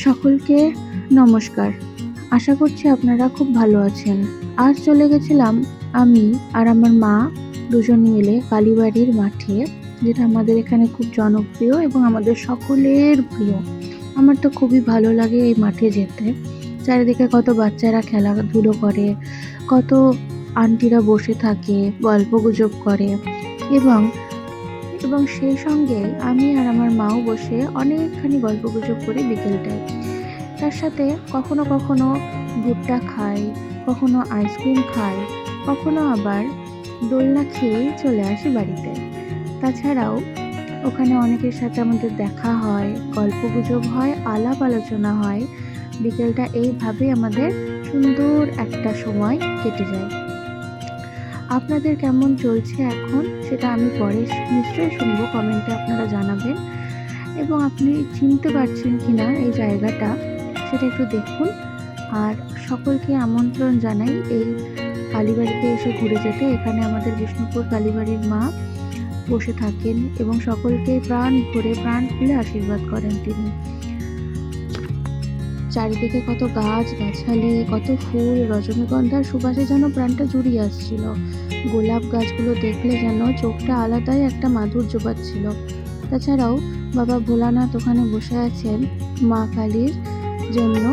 সকলকে নমস্কার। আশা করছি আপনারা খুব ভালো আছেন। আজ চলে গেছিলাম আমি আর আমার মা দুজন মিলে কালীবাড়ির মাঠে, যেটা আমাদের এখানে খুব জনপ্রিয় এবং আমাদের সকলের প্রিয়। আমার তো খুবই ভালো লাগে এই মাঠে যেতে। চারিদিকে কত বাচ্চারা খেলাধুলো করে, কত আন্টিরা বসে থাকে, গল্পগুজব করে এবং এবং সেই সঙ্গে আমি আর আমার মাও বসে অনেকখানি গল্পগুজব করি বিকেলটায়। তার সাথে কখনো কখনো ভুট্টা খাই, কখনো আইসক্রিম খাই, কখনো আবার দোলনা খেয়েই চলে আসি বাড়িতে। তাছাড়াও ওখানে অনেকের সাথে আমাদের দেখা হয়, গল্পগুজব হয়, আলাপ আলোচনা হয়। বিকেলটা এইভাবেই আমাদের সুন্দর একটা সময় কেটে যায়। আপনাদের কেমন চলছে এখন সেটা আমি পরে নিশ্চয়ই শুনবো, কমেন্টে আপনারা জানাবেন। এবং আপনি চিনতে পারছেন কিনা এই জায়গাটা সেটা একটু দেখুন। আর সকলকে আমন্ত্রণ জানাই এই কালীবাড়িতে এসে ঘুরে যেতে। এখানে আমাদের বিষ্ণুপুর কালীবাড়ির মা বসে থাকেন এবং সকলকে প্রাণ খুলে আশীর্বাদ করেন তিনি। চারিদিকে কত গাছ গাছালি, কত ফুল, রজনীগন্ধার সুবাসে যেন প্রাণটা জুড়িয়ে আসছিল। গোলাপ গাছগুলো দেখলে যেন চোখটা আলাদাই একটা মাধুর্য পাচ্ছিল। তাছাড়াও বাবা ভোলানাথ ওখানে বসে আছেন মা কালীর জন্য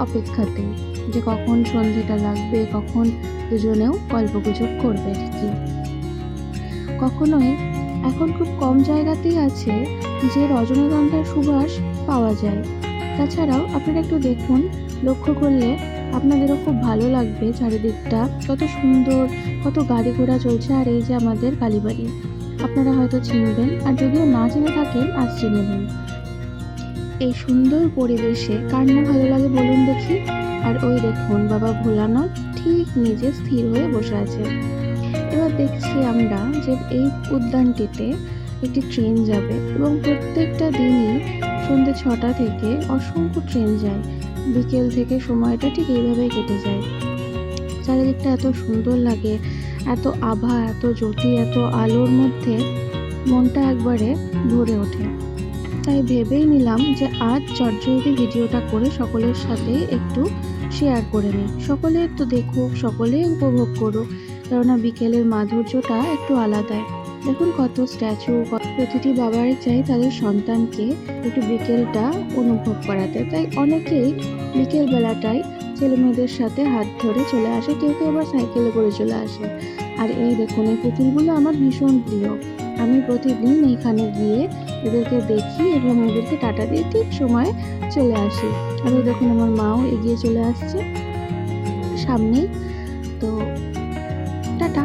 অপেক্ষাতে, যে কখন সন্ধেটা লাগবে, কখন দুজনেও গল্পগুজব করবে কি। কখনোই এখন খুব কম জায়গাতেই আছে যে রজনীগন্ধার সুবাস পাওয়া যায়। তাছাড়াও আপনারা একটু দেখুন, লক্ষ্য করলে আপনাদেরও খুব ভালো লাগবে চারিদিকটা কত সুন্দর, কত গাড়ি ঘোড়া চলছে। আর এই যে আমাদের কালীবাড়ি, আপনারা হয়তো চিনবেন, আর যদিও না চিনে থাকেন আজ চিনে নিন। এই সুন্দর পরিবেশে কার না ভালো লাগে বলুন দেখি। আর ওই দেখুন বাবা ভোলানাথ ঠিক নিজে স্থির হয়ে বসে আছেন। এবার দেখছি আমরা যে এই উদ্যানটিতে একটি ট্রেন যাবে এবং প্রত্যেকটা দিনই সন্ধ্যে 6টা থেকে অসংখ্য ট্রেন যায়। বিকেল থেকে সময়টা ঠিক এইভাবেই কেটে যায়। চারিদিকটা এত সুন্দর লাগে, এত আভা, এত জ্যোতি, এত আলোর মধ্যে মনটা একবারে ভরে ওঠে। তাই ভেবেই নিলাম যে আজ চটজলদি ভিডিওটা করে সকলের সাথে একটু শেয়ার করে নিই। সকলে তো দেখুক, সকলে উপভোগ করুক, কেননা বিকেলের মাধুর্যটা একটু আলাদাই। দেখুন কত স্ট্যাচু, প্রতিটি বাবারই চাই তাদের সন্তানকে একটু বিকেলটা অনুভব করাতে। তাই অনেকেই বিকেল বেলাটাই ছেলে মেয়েদের সাথে হাত ধরে চলে আসে, কেউ কেউ আবার সাইকেলে করে চলে আসে। আর এই দেখুন এই পুতুলগুলো আমার ভীষণ প্রিয়। আমি প্রতিদিন এইখানে গিয়ে এদেরকে দেখি এবং এদেরকে টাটা দিয়ে ঠিক সময় চলে আসি। আর দেখুন আমার মাও এগিয়ে চলে আসছে সামনেই। তো টাটা।